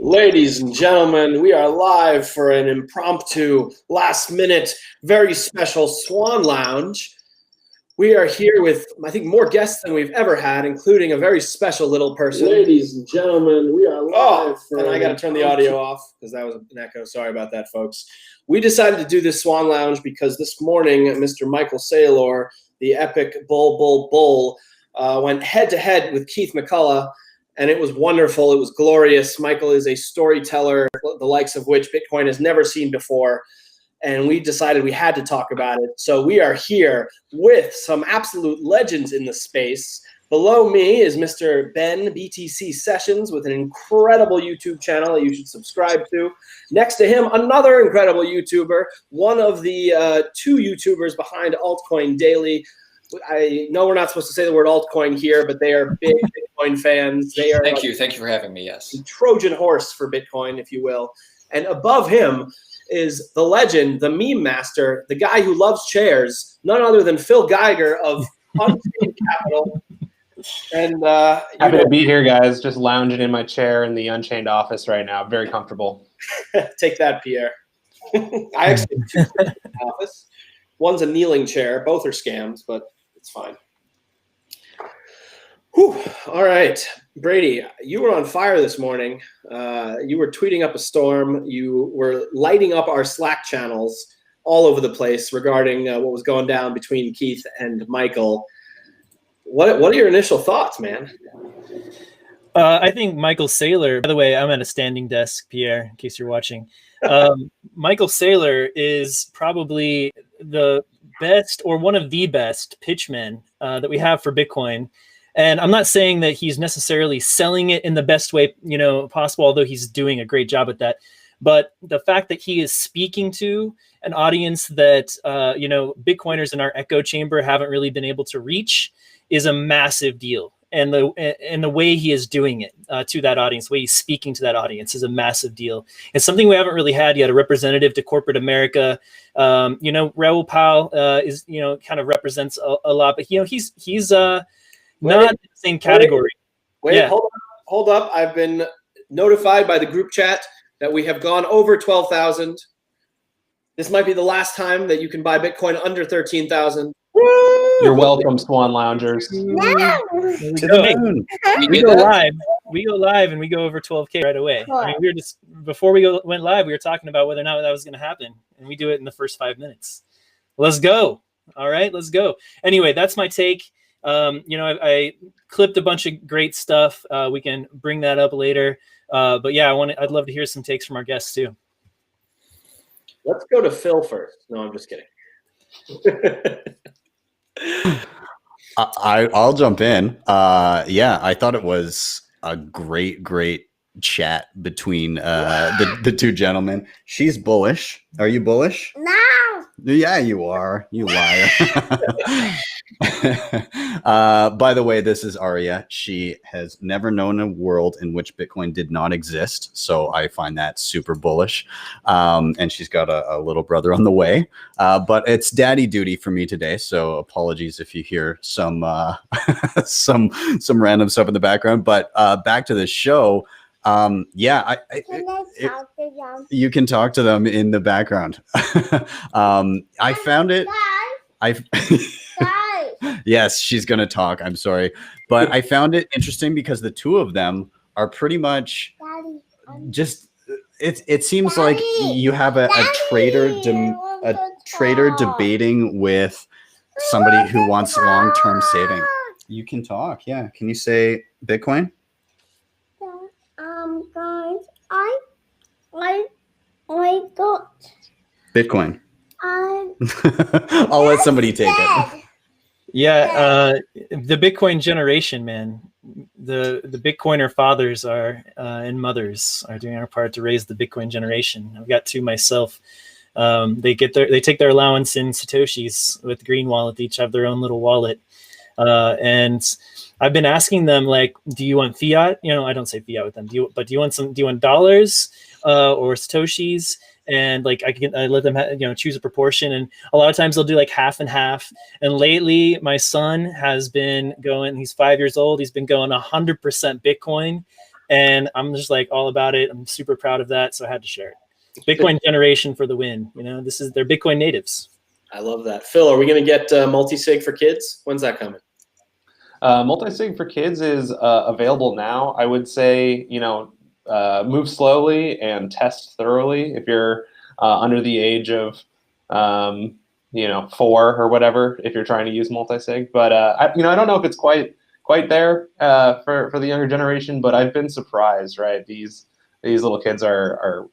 Ladies and gentlemen, we are live for an impromptu, last-minute, very special Swan Lounge. We are here with, I think, more guests than we've ever had, including a very special little person. Ladies and gentlemen, we are live and I got to turn the audio off because that was an echo. Sorry about that, folks. We decided to do this Swan Lounge because this morning, Mr. Michael Saylor, the epic Bull, went head-to-head with Keith McCullough. And it was wonderful. It was glorious. Michael is a storyteller, the likes of which Bitcoin has never seen before. And we decided we had to talk about it. So we are here with some absolute legends in the space. Below me is Mr. Ben BTC Sessions with an incredible YouTube channel that you should subscribe to. Next to him, another incredible YouTuber, one of the two YouTubers behind Altcoin Daily. I know we're not supposed to say the word altcoin here, but they are big Bitcoin fans. They are Thank you for having me. Yes, the Trojan horse for Bitcoin, if you will. And above him is the legend, the meme master, the guy who loves chairs, none other than Phil Geiger of Unchained Capital. And happy to be here, guys. Just lounging in my chair in the Unchained office right now. Very comfortable. Take that, Pierre. I actually have two chairs in the office. One's a kneeling chair. Both are scams, but it's fine. Whew. All right. Brady, you were on fire this morning. You were tweeting up a storm. You were lighting up our Slack channels all over the place regarding what was going down between Keith and Michael. What are your initial thoughts, man? I think Michael Saylor, by the way, I'm at a standing desk, Pierre, in case you're watching. Michael Saylor is probably the best or one of the best pitchmen that we have for Bitcoin. And I'm not saying that he's necessarily selling it in the best way, possible, although he's doing a great job at that. But the fact that he is speaking to an audience that, Bitcoiners in our echo chamber haven't really been able to reach is a massive deal. And the way he is doing it to that audience, the way he's speaking to that audience is a massive deal. It's something we haven't really had yet, a representative to corporate America. Raoul Pal is, kind of represents a lot, but, he's not in the same category. Hold up. I've been notified by the group chat that we have gone over 12,000. This might be the last time that you can buy Bitcoin under 13,000. You're welcome, Swan Loungers. We go live. We go live and we go over 12K right away. I mean, we were just before we went live, we were talking about whether or not that was going to happen, and we do it in the first 5 minutes. Let's go. All right, let's go. Anyway, that's my take. I clipped a bunch of great stuff. We can bring that up later. But yeah, I'd love to hear some takes from our guests too. Let's go to Phil first. No, I'm just kidding. I'll jump in. I thought it was a great chat between the two gentlemen. She's bullish. Are you bullish? No. Yeah, you are. You liar. By the way, this is Aria. She has never known a world in which Bitcoin did not exist. So I find that super bullish. And she's got a little brother on the way. But it's daddy duty for me today. So apologies if you hear some random stuff in the background. But back to the show. You can talk to them in the background. I found it. Yes, she's going to talk. I'm sorry. But I found it interesting because the two of them are pretty much just, it seems like you have a trader debating with somebody who wants long-term saving. You can talk. Yeah. Can you say Bitcoin? Guys, I got Bitcoin. I'll let somebody take it. Yeah, the Bitcoin generation, man. The Bitcoiner fathers and mothers are doing our part to raise the Bitcoin generation. I've got two myself. They take their allowance in Satoshis with Green Wallet. They each have their own little wallet, and I've been asking them, like, do you want fiat? I don't say fiat with them. Do you want dollars or Satoshis? And like I let them choose a proportion, and a lot of times they'll do like half and half. And lately, my son has been going. He's 5 years old. He's been going 100% Bitcoin, and I'm just like all about it. I'm super proud of that, so I had to share it. Bitcoin generation for the win. They're Bitcoin natives. I love that. Phil, are we going to get multi-sig for kids? When's that coming? Multi-sig for kids is available now. I would say, move slowly and test thoroughly if you're under the age of, 4 or whatever, if you're trying to use multi-sig. But, I don't know if it's quite there for the younger generation, but I've been surprised, right? These little kids are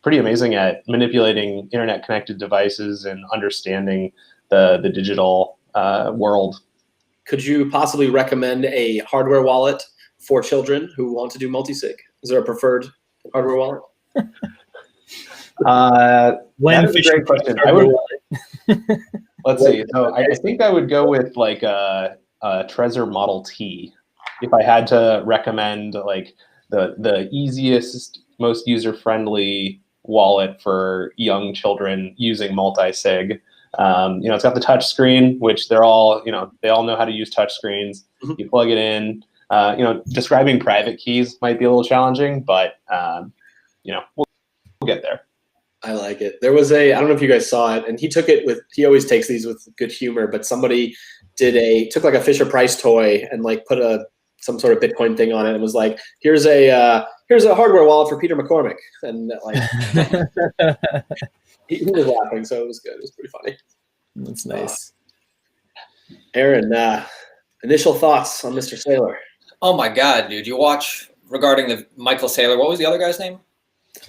pretty amazing at manipulating internet-connected devices and understanding the digital world. Could you possibly recommend a hardware wallet for children who want to do multi-sig? Is there a preferred hardware wallet? That's a great question. Let's see. So I think I would go with like a Trezor Model T if I had to recommend like the easiest, most user-friendly wallet for young children using multi-sig. It's got the touch screen, which they all know how to use touch screens. Mm-hmm. You plug it in. Describing private keys might be a little challenging, but we'll get there. I like it. There was I don't know if you guys saw it, and he always takes these with good humor, but somebody took like a Fisher Price toy and like put some sort of Bitcoin thing on it and was like, here's a hardware wallet for Peter McCormick. And like, he was laughing, so it was good. It was pretty funny. That's nice. Aaron, initial thoughts on Mr. Saylor? Oh my God, dude! You watch regarding the Michael Saylor. What was the other guy's name?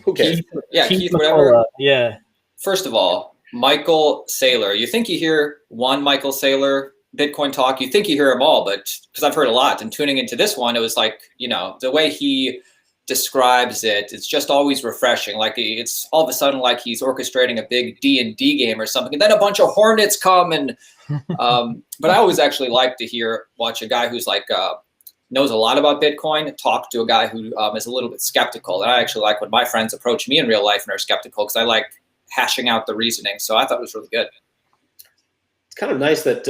Who cares? Keith whatever. Yeah. First of all, Michael Saylor. You think you hear one Michael Saylor Bitcoin talk? You think you hear them all, but because I've heard a lot. And tuning into this one, it was like the way he describes it, it's just always refreshing. Like it's all of a sudden like he's orchestrating a big D&D game or something, and then a bunch of hornets come and but I always actually like to watch a guy who's like knows a lot about Bitcoin talk to a guy who is a little bit skeptical. And I actually like when my friends approach me in real life and are skeptical, because I like hashing out the reasoning. So I thought it was really good. It's kind of nice that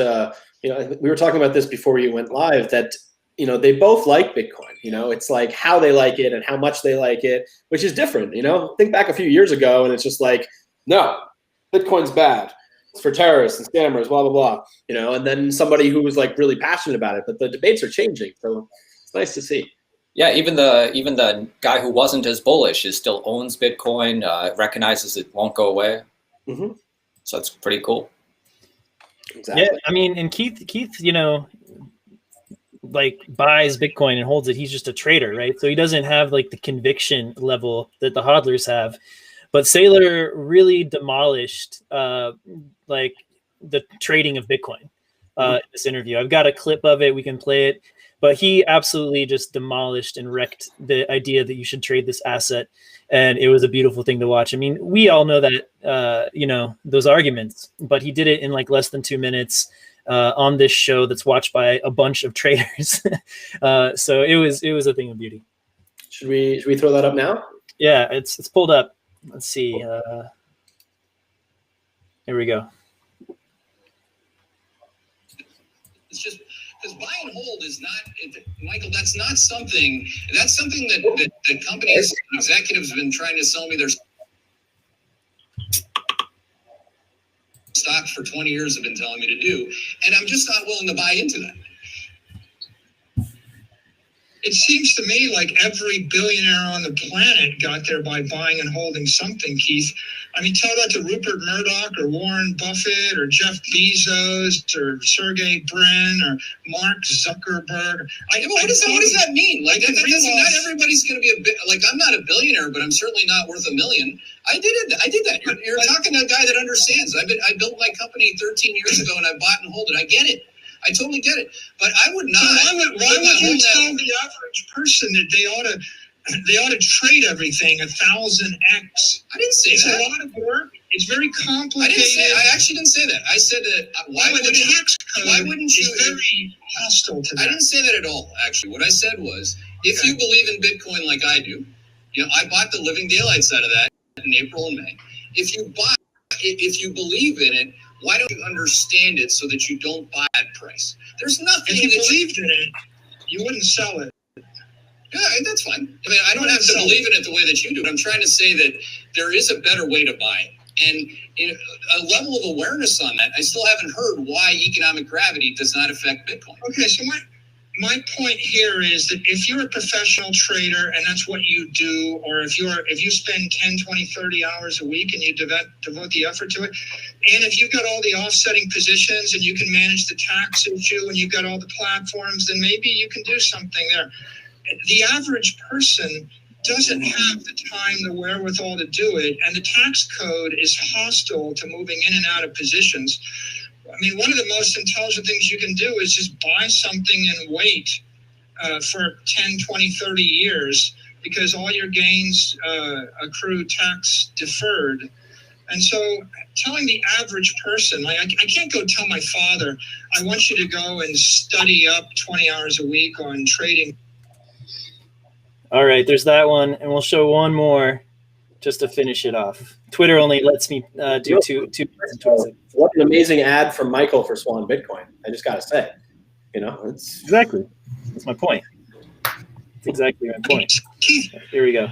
we were talking about this before you went live, that they both like Bitcoin. It's like how they like it and how much they like it, which is different. Think back a few years ago and it's just like, no, Bitcoin's bad. It's for terrorists and scammers, blah, blah, blah. And then somebody who was like really passionate about it, but the debates are changing. So it's nice to see. Yeah, even the guy who wasn't as bullish still owns Bitcoin, recognizes it won't go away. Mm-hmm. So it's pretty cool. Exactly. Yeah, I mean, and Keith, like buys Bitcoin and holds it. He's just a trader, right? So he doesn't have like the conviction level that the hodlers have. But Saylor really demolished like the trading of Bitcoin in this interview. I've got a clip of it. We can play it. But he absolutely just demolished and wrecked the idea that you should trade this asset. And it was a beautiful thing to watch. I mean, we all know that, those arguments, but he did it in like less than 2 minutes on this show that's watched by a bunch of traders. So it was a thing of beauty. Should we throw that up now? Yeah, it's pulled up. Let's see. Here we go. It's just because buy and hold is not, Michael, that's something that the companies, executives have been trying to sell me their stock for 20 years, have been telling me to do. And I'm just not willing to buy into that. It seems to me like every billionaire on the planet got there by buying and holding something, Keith. I mean, tell that to Rupert Murdoch or Warren Buffett or Jeff Bezos or Sergey Brin or Mark Zuckerberg. What does that mean? Like, not everybody's going to be I'm not a billionaire, but I'm certainly not worth $1 million. I did that. You're talking to a guy that understands. I built my company 13 years ago and I bought and hold it. I get it. I totally get it, but I would not. Why would you tell the average person that they ought to trade everything 1,000x? I didn't say it's that. It's a lot of work. It's very complicated. I actually didn't say that. I said that. Why wouldn't you? Very hostile to that. I didn't say that at all. Actually, what I said was, if you believe in Bitcoin like I do, I bought the living daylights out of that in April and May. If you believe in it, why don't you understand it so that you don't buy at price? There's nothing. If you believed in it, you wouldn't sell it. Yeah, that's fine. I mean, I don't have to believe in it the way that you do. I'm trying to say that there is a better way to buy. And a level of awareness on that, I still haven't heard why economic gravity does not affect Bitcoin. Okay, so my point here is that if you're a professional trader and that's what you do, or if you spend 10, 20, 30 hours a week and you devote the effort to it, and if you've got all the offsetting positions and you can manage the tax issue and you've got all the platforms, then maybe you can do something there. The average person doesn't have the time, the wherewithal to do it, and the tax code is hostile to moving in and out of positions. I mean, one of the most intelligent things you can do is just buy something and wait for 10, 20, 30 years, because all your gains accrue tax deferred. And so telling the average person, like I can't go tell my father, I want you to go and study up 20 hours a week on trading. All right, there's that one, and we'll show one more just to finish it off. Twitter only lets me do two. What an amazing ad from Michael for Swan Bitcoin. I just got to say, it's Exactly. That's my point. That's exactly my point. Here we go.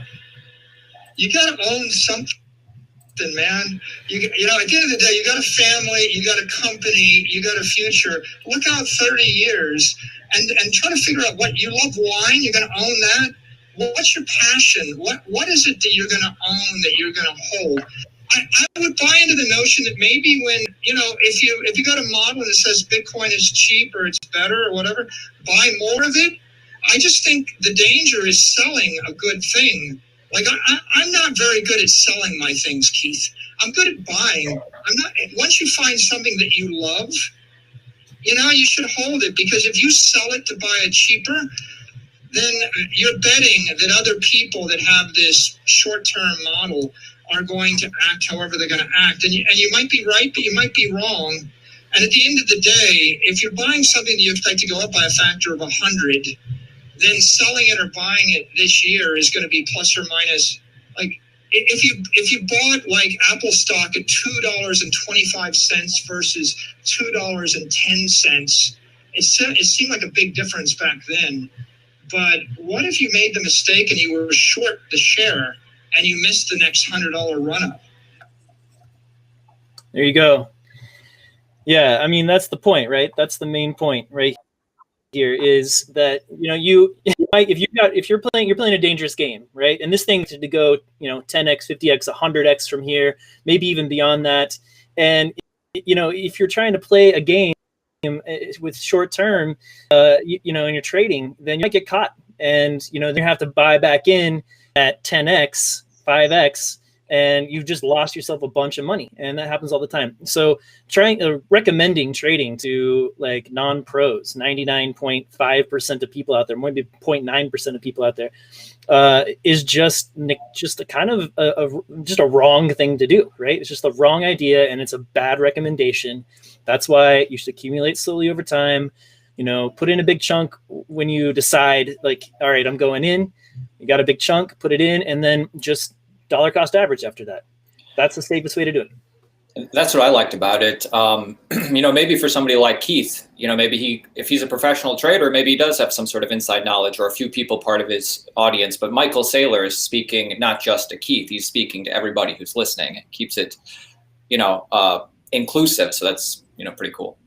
You got to own something, man. You know, at the end of the day, you got a family, you got a company, you got a future. Look out 30 years and try to figure out what you love. Wine, you're going to own that. What's your passion? What is it that you're going to own, that you're going to hold? I would buy into the notion that maybe when, if you got a model that says Bitcoin is cheap or it's better or whatever, buy more of it. I just think the danger is selling a good thing. Like I'm not very good at selling my things, Keith. I'm good at buying. Once you find something that you love, you should hold it, because if you sell it to buy it cheaper, then you're betting that other people that have this short-term model are going to act however they're going to act. And you might be right, but you might be wrong. And at the end of the day, if you're buying something that you expect to go up by a factor of 100, then selling it or buying it this year is going to be plus or minus. Like if you bought like Apple stock at $2.25 versus $2.10, it seemed like a big difference back then. But what if you made the mistake and you were short the share and you missed the next $100 run up? There you go. Yeah, I mean, that's the point, right? That's the main point right here, is that if you're playing a dangerous game, right? And this thing to go 10x, 50x, 100x from here, maybe even beyond that. And if you're trying to play a game with short term, and you're trading, then you might get caught, and then you have to buy back in at 10x, 5x, and you've just lost yourself a bunch of money. And that happens all the time. So recommending trading to like non-pros, 99.5% of people out there, maybe 0.9% of people out there, is just a kind of just a wrong thing to do, right? It's just a wrong idea, and it's a bad recommendation. That's why you should accumulate slowly over time. Put in a big chunk when you decide, like, all right, I'm going in. You got a big chunk, put it in, and then just dollar cost average after that. That's the safest way to do it. That's what I liked about it. Maybe for somebody like Keith, maybe if he's a professional trader, maybe he does have some sort of inside knowledge, or a few people part of his audience. But Michael Saylor is speaking not just to Keith; he's speaking to everybody who's listening. It keeps it, inclusive. So that's pretty cool.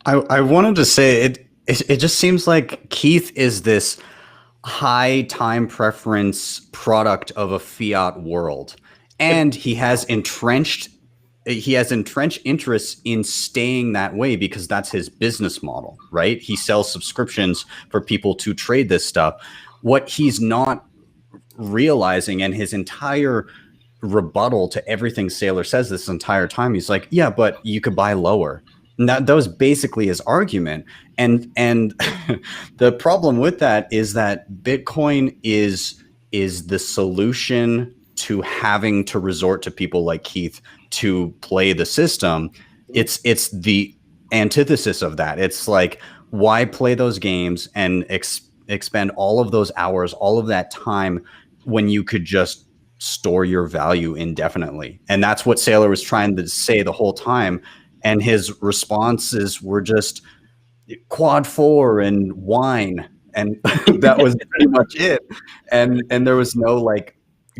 I wanted to say it just seems like Keith is this high time preference product of a fiat world, and he has entrenched interests in staying that way, because that's his business model, right? He sells subscriptions for people to trade this stuff. What he's not realizing, and his entire rebuttal to everything Saylor says this entire time, he's like, yeah, but you could buy lower. And that was basically his argument. And the problem with that is that Bitcoin is the solution to having to resort to people like Keith to play the system. It's the antithesis of that. It's like, why play those games and expend all of those hours, all of that time, when you could just store your value indefinitely? And that's what Saylor was trying to say the whole time. And his responses were just quad 4 and wine. and that was pretty much it. And there was no like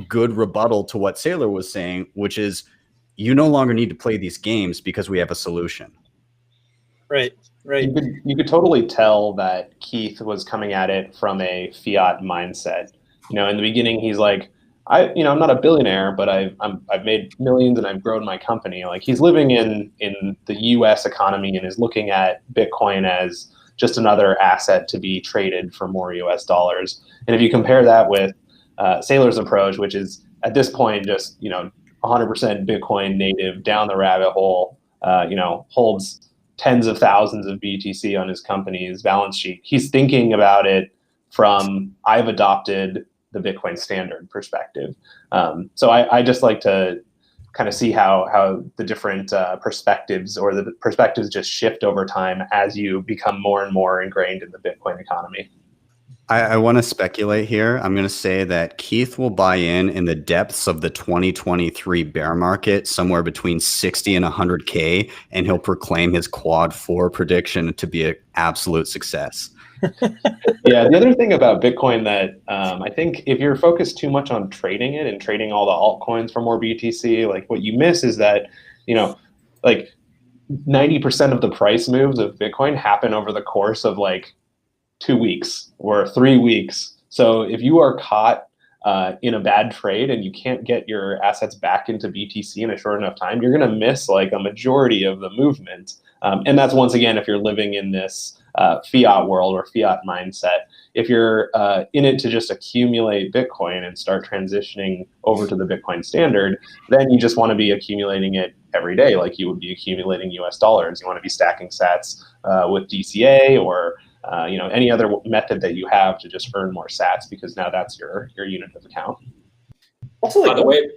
good rebuttal to what Saylor was saying, which is you no longer need to play these games because we have a solution. Right. You could totally tell that Keith was coming at it from a fiat mindset. In the beginning, he's like, I'm not a billionaire, but I've made millions and I've grown my company. Like he's living in the U.S. economy and is looking at Bitcoin as just another asset to be traded for more U.S. dollars. And if you compare that with Saylor's approach, which is at this point just 100% Bitcoin native, down the rabbit hole, holds tens of thousands of BTC on his company's balance sheet. He's thinking about it from I've adopted the Bitcoin standard perspective. So I just like to kind of see how the different perspectives or the perspectives just shift over time as you become more and more ingrained in the Bitcoin economy. I want to speculate here. I'm going to say that Keith will buy in the depths of the 2023 bear market, somewhere between 60 and 100K, and he'll proclaim his quad 4 prediction to be an absolute success. Yeah, the other thing about Bitcoin that I think if you're focused too much on trading it and trading all the altcoins for more BTC, like what you miss is that, like 90% of the price moves of Bitcoin happen over the course of like 2 weeks or 3 weeks. So if you are caught in a bad trade and you can't get your assets back into BTC in a short enough time, you're going to miss like a majority of the movement. And that's once again, if you're living in this fiat world or fiat mindset. If you're in it to just accumulate Bitcoin and start transitioning over to the Bitcoin standard, then you just want to be accumulating it every day like you would be accumulating US dollars. You want to be stacking sats with DCA or any other method that you have to just earn more sats, because now that's your unit of account. Also, By the way,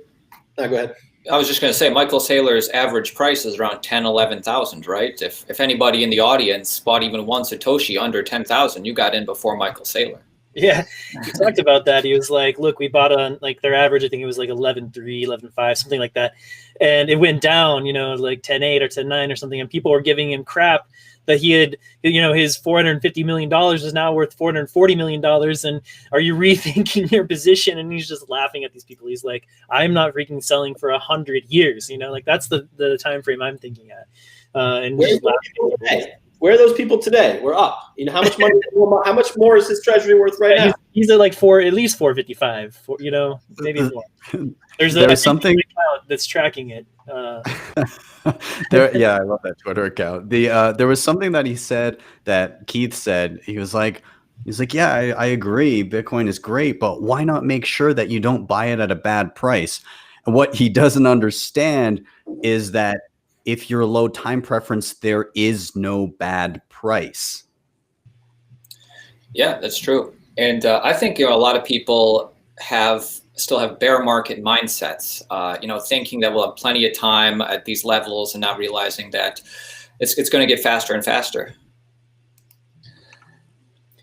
go ahead. I was just going to say, Michael Saylor's average price is around 10, 11,000, right? If anybody in the audience bought even one Satoshi under 10,000, you got in before Michael Saylor. Yeah, he talked about that. He was like, look, we bought on like their average, I think it was like 11.3, 11.5, something like that. And it went down, like 10.8 or 10.9 or something. And people were giving him crap that he had, his $450 million is now worth $440 million. And are you rethinking your position? And he's just laughing at these people. He's like, I'm not freaking selling for 100 years. Like that's the time frame I'm thinking at. And just laughing. Where are those people today? We're up. How much money? How much more is his treasury worth right now? He's at like at least 455. Maybe more. There's something account that's tracking it. Yeah, I love that Twitter account. There was something that he said that Keith said. He was like, yeah, I agree. Bitcoin is great, but why not make sure that you don't buy it at a bad price? And what he doesn't understand is that if you're a low time preference, there is no bad price. Yeah, that's true. And I think a lot of people still have bear market mindsets, thinking that we'll have plenty of time at these levels and not realizing that it's going to get faster and faster.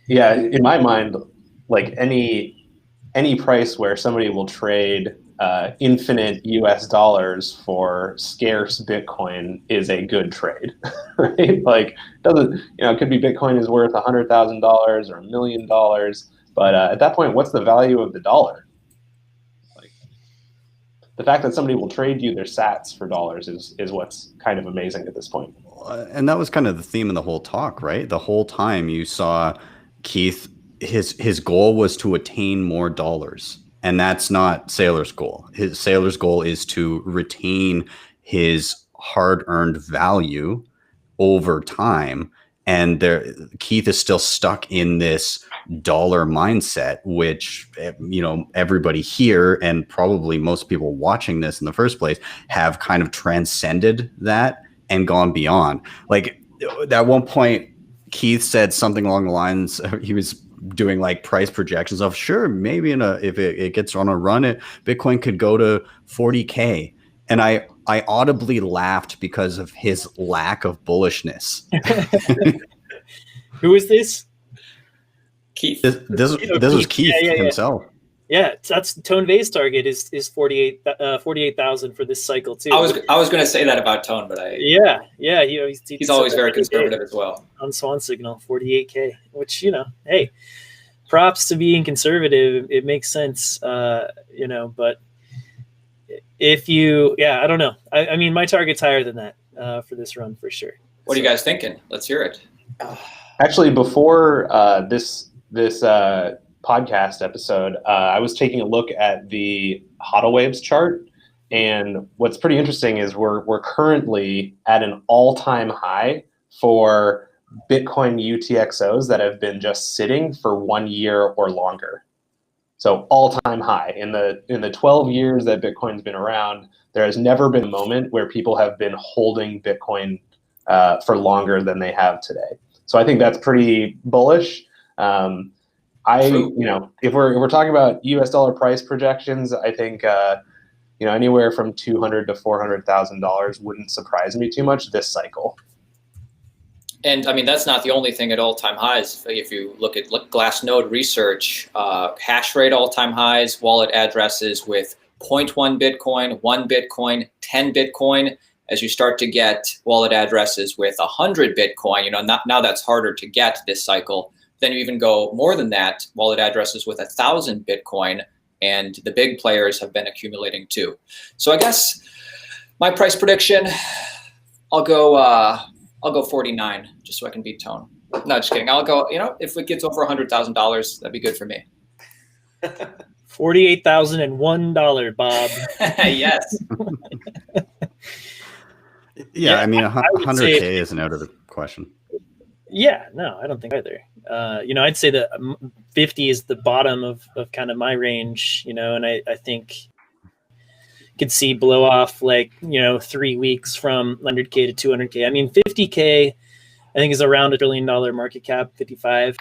Yeah, in my mind, like any price where somebody will trade infinite US dollars for scarce Bitcoin is a good trade, right? Like, it could be Bitcoin is worth $100,000 or $1 million, but at that point, what's the value of the dollar? Like, the fact that somebody will trade you their sats for dollars is what's kind of amazing at this point. And that was kind of the theme of the whole talk, right? The whole time you saw Keith, his goal was to attain more dollars. And that's not Saylor's goal. Saylor's goal is to retain his hard-earned value over time. And Keith is still stuck in this dollar mindset, which, everybody here and probably most people watching this in the first place have kind of transcended that and gone beyond. Like at one point, Keith said something along the lines, he was doing like price projections of sure, maybe if it gets on a run, Bitcoin could go to 40K. And I audibly laughed because of his lack of bullishness. Who is this? Keith. This was Keith himself. Yeah, that's Tone Vay's target is 48,000 for this cycle too. I was going to say that about Tone, but he's always very conservative as well. On Swan Signal, 48K, which hey, props to being conservative. It makes sense, you know, but if you, yeah, I don't know. I mean, my target's higher than that for this run for sure. What are you guys thinking? Let's hear it. Actually, before this podcast episode, I was taking a look at the HODL Waves chart, and what's pretty interesting is we're currently at an all-time high for Bitcoin UTXOs that have been just sitting for 1 year or longer. So all-time high in the 12 years that Bitcoin's been around, there has never been a moment where people have been holding Bitcoin for longer than they have today. So I think that's pretty bullish. You know, if we're talking about US dollar price projections, I think you know, anywhere from $200,000 to $400,000 wouldn't surprise me too much this cycle. And I mean, that's not the only thing at all-time highs. If you look at Glassnode research, hash rate all-time highs, wallet addresses with 0.1 Bitcoin, 1 Bitcoin, 10 Bitcoin. As you start to get wallet addresses with 100 Bitcoin, you know, now that's harder to get this cycle. Then you even go more than that, wallet addresses with 1,000 Bitcoin, and the big players have been accumulating too. So I guess my price prediction, I'll go 49, just so I can beat Tone. No, just kidding. I'll go, you know, if it gets over $100,000, that'd be good for me. $48,001, Bob. Yes. Yeah, I mean, I would 100K say- isn't out of the question. Yeah, no, I don't think either. You know, I'd say that 50 is the bottom of kind of my range, you know, and I think could see blow off like, you know, 3 weeks from 100K to 200K. I mean, 50K, I think is around $1 trillion market cap, 55.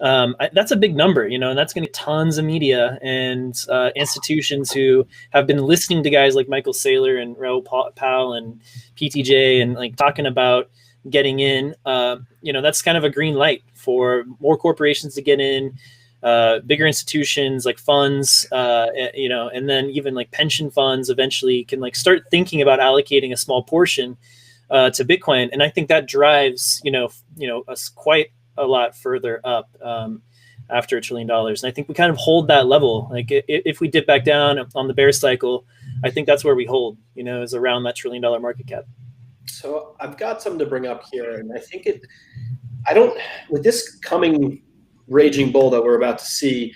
That's a big number, you know, and that's going to be tons of media and institutions who have been listening to guys like Michael Saylor and Raoul Pal and PTJ and like talking about getting in. You know, that's kind of a green light for more corporations to get in, bigger institutions like funds, you know, and then even like pension funds eventually can like start thinking about allocating a small portion to Bitcoin. And I think that drives, you know, us quite a lot further up after $1 trillion. And I think we kind of hold that level. Like if we dip back down on the bear cycle, I think that's where we hold, you know, is around that $1 trillion market cap. So I've got something to bring up here, and I think with this coming raging bull that we're about to see,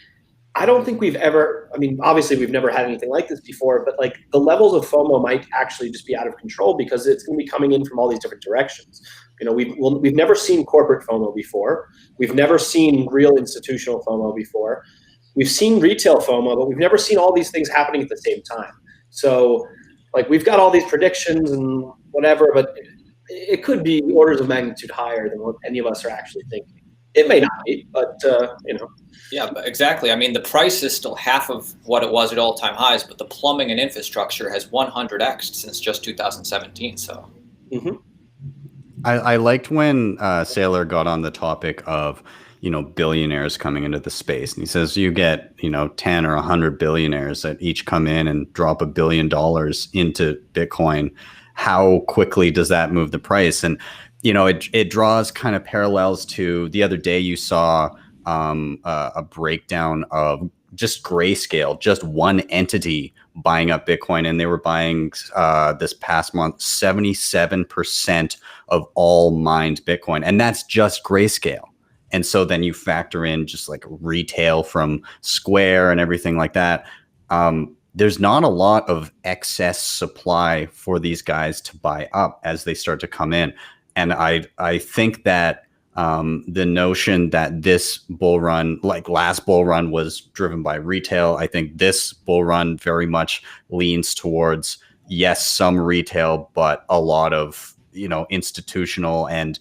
I don't think we've ever, I mean, obviously we've never had anything like this before, but like the levels of FOMO might actually just be out of control because it's going to be coming in from all these different directions. You know, we've never seen corporate FOMO before. We've never seen real institutional FOMO before. We've seen retail FOMO, but we've never seen all these things happening at the same time. So like we've got all these predictions and whatever, but it could be orders of magnitude higher than what any of us are actually thinking. It may not be, but you know. Yeah, but exactly. I mean, the price is still half of what it was at all-time highs, but the plumbing and infrastructure has 100x'd since just 2017. So. Mm-hmm. I liked when Saylor got on the topic of, you know, billionaires coming into the space. And he says you get, you know, 10 or 100 billionaires that each come in and drop $1 billion into Bitcoin. How quickly does that move the price? And, you know, it draws kind of parallels to the other day you saw a breakdown of just Grayscale, just one entity buying up Bitcoin. And they were buying this past month 77% of all mined Bitcoin. And that's just Grayscale. And so then you factor in just like retail from Square and everything like that. There's not a lot of excess supply for these guys to buy up as they start to come in. And I think that the notion that this bull run, like last bull run, was driven by retail, I think this bull run very much leans towards, yes, some retail, but a lot of, you know, institutional and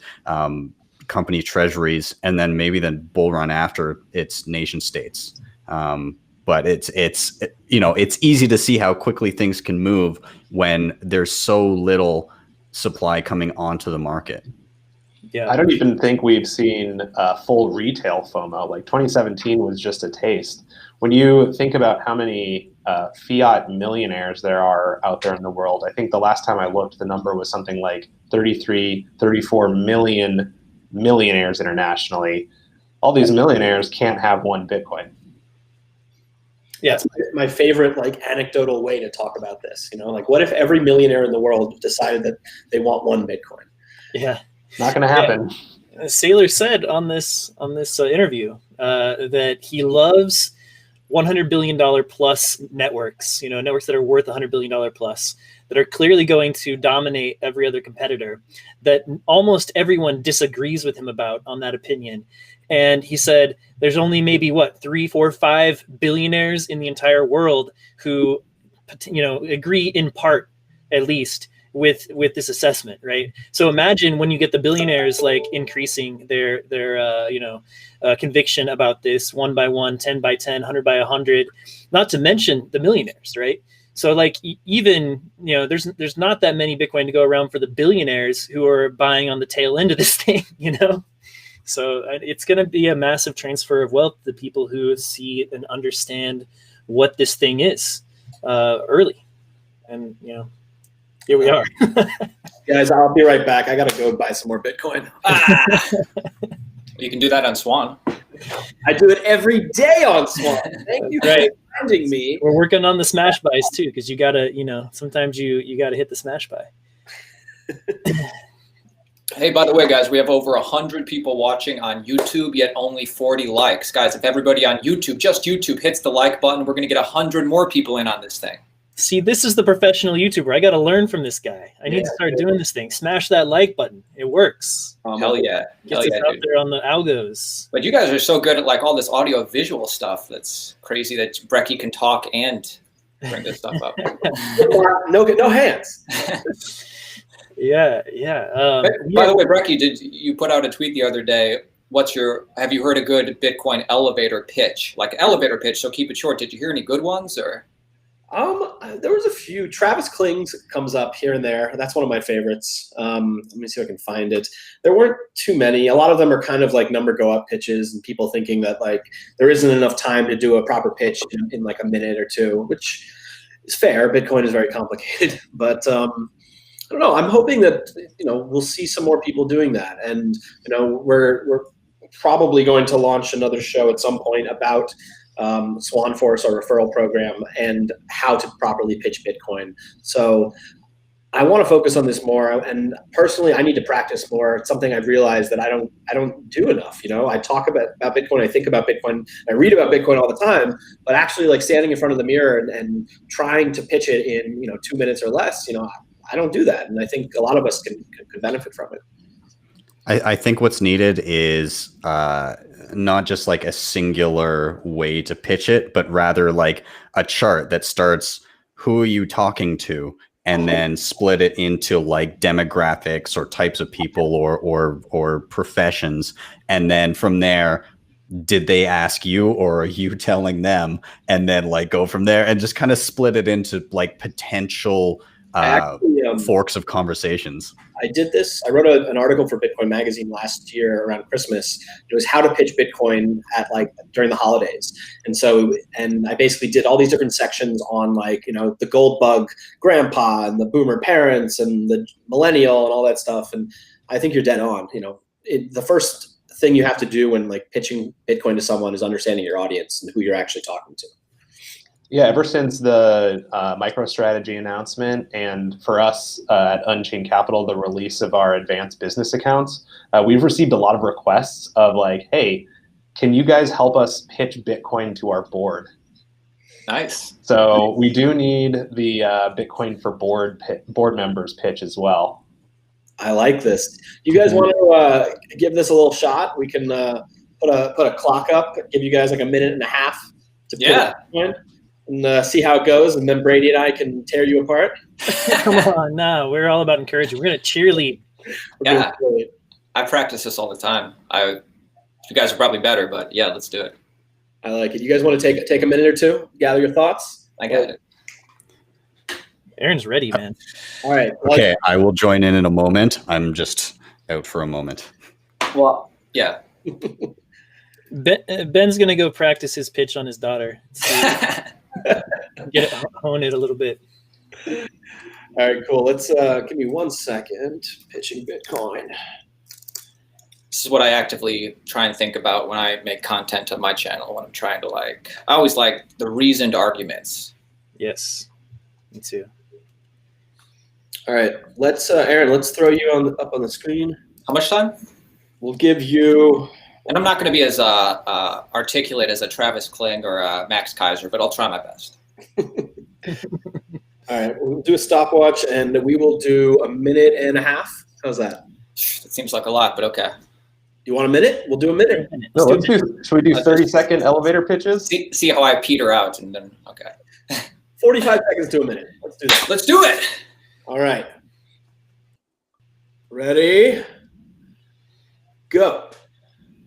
company treasuries, and then maybe the bull run after it's nation states. But it's you know, it's easy to see how quickly things can move when there's so little supply coming onto the market. Yeah, I don't even think we've seen full retail FOMO. Like 2017 was just a taste. When you think about how many fiat millionaires there are out there in the world, I think the last time I looked, the number was something like 34 million millionaires internationally. all these millionaires can't have one Bitcoin. Yeah. That's my favorite like anecdotal way to talk about this. You know, like what if every millionaire in the world decided that they want one Bitcoin? Yeah. Not going to happen. Saylor said on this interview that he loves $100 billion plus networks, networks that are worth $100 billion plus, that are clearly going to dominate every other competitor, that almost everyone disagrees with him about on that opinion. And he said there's only maybe 3, 4, 5 billionaires in the entire world who, agree in part, at least, with this assessment, right? So imagine when you get the billionaires like increasing their conviction about this 1 by 1, 10 by 10, 100 by 100, not to mention the millionaires, right? So like even there's not that many Bitcoin to go around for the billionaires who are buying on the tail end of this thing, So it's going to be a massive transfer of wealth to people who see and understand what this thing is early, and here we are. Guys, I'll be right back. I got to go buy some more Bitcoin. You can do that on Swan. I do it every day on Swan. Thank you for reminding me. We're working on the smash buys too, because you gotta, sometimes you gotta hit the smash buy. Hey, by the way, guys, we have over 100 people watching on YouTube, yet only 40 likes. Guys, if everybody on YouTube, just YouTube, hits the like button, we're going to get 100 more people in on this thing. See, this is the professional YouTuber. I got to learn from this guy. I need to start doing this thing. Smash that like button. It works. Hell yeah. Gets us out there on the algos. But you guys are so good at like all this audio visual stuff. That's crazy that Brecky can talk and bring this stuff up. No hands. Yeah. By the way, Brecky, did you put out a tweet the other day? Have you heard a good Bitcoin elevator pitch? Like elevator pitch, so keep it short. Did you hear any good ones or? There was a few. Travis Kling's comes up here and there. That's one of my favorites. Let me see if I can find it. There weren't too many. A lot of them are kind of like number go up pitches and people thinking that like there isn't enough time to do a proper pitch in like a minute or two, which is fair. Bitcoin is very complicated, but I don't know. I'm hoping that we'll see some more people doing that, and we're probably going to launch another show at some point about SwanForce, our referral program, and how to properly pitch Bitcoin. So I want to focus on this more, and personally, I need to practice more. It's something I've realized that I don't do enough. I talk about Bitcoin, I think about Bitcoin, I read about Bitcoin all the time, but actually, like standing in front of the mirror and trying to pitch it in 2 minutes or less, I don't do that, and I think a lot of us can benefit from it. I think what's needed is not just like a singular way to pitch it, but rather like a chart that starts who are you talking to, and then split it into like demographics or types of people or professions, and then from there, did they ask you or are you telling them, and then like go from there and just kind of split it into like potential forks of conversations. I did this. I wrote an article for Bitcoin Magazine last year around Christmas. It was how to pitch Bitcoin at during the holidays. And I basically did all these different sections on the gold bug grandpa and the boomer parents and the millennial and all that stuff. And I think you're dead on. The first thing you have to do when pitching Bitcoin to someone is understanding your audience and who you're actually talking to. Yeah, ever since the MicroStrategy announcement, and for us at Unchained Capital, the release of our advanced business accounts, we've received a lot of requests of hey, can you guys help us pitch Bitcoin to our board? Nice. So we do need the Bitcoin for board members pitch as well. I like this. You guys want to give this a little shot? We can put a clock up, give you guys a minute and a half to pitch Bitcoin. And see how it goes, and then Brady and I can tear you apart. Come on, no, we're all about encouraging. We're going to cheerlead. Yeah, I practice this all the time. You guys are probably better, but yeah, let's do it. I like it. You guys want to take a minute or two, gather your thoughts? I got it. Aaron's ready, man. All right. Okay, I will join in a moment. I'm just out for a moment. Well, yeah. Ben's going to go practice his pitch on his daughter. Hone it a little bit. All right, cool. Let's give me 1 second. Pitching Bitcoin. This is what I actively try and think about when I make content on my channel. When I'm trying to I always like the reasoned arguments. Yes, me too. All right, let's Aaron, let's throw you up on the screen. How much time? We'll give you. And I'm not going to be as articulate as a Travis Kling or a Max Kaiser, but I'll try my best. All right, we'll do a stopwatch, and we will do 1.5 minutes. How's that? It seems like a lot, but okay. You want a minute? We'll do a minute. No, should we do 30-second elevator pitches? See how I peter out, and then okay. 45 seconds to a minute. Let's do that. Let's do it. All right. Ready? Go.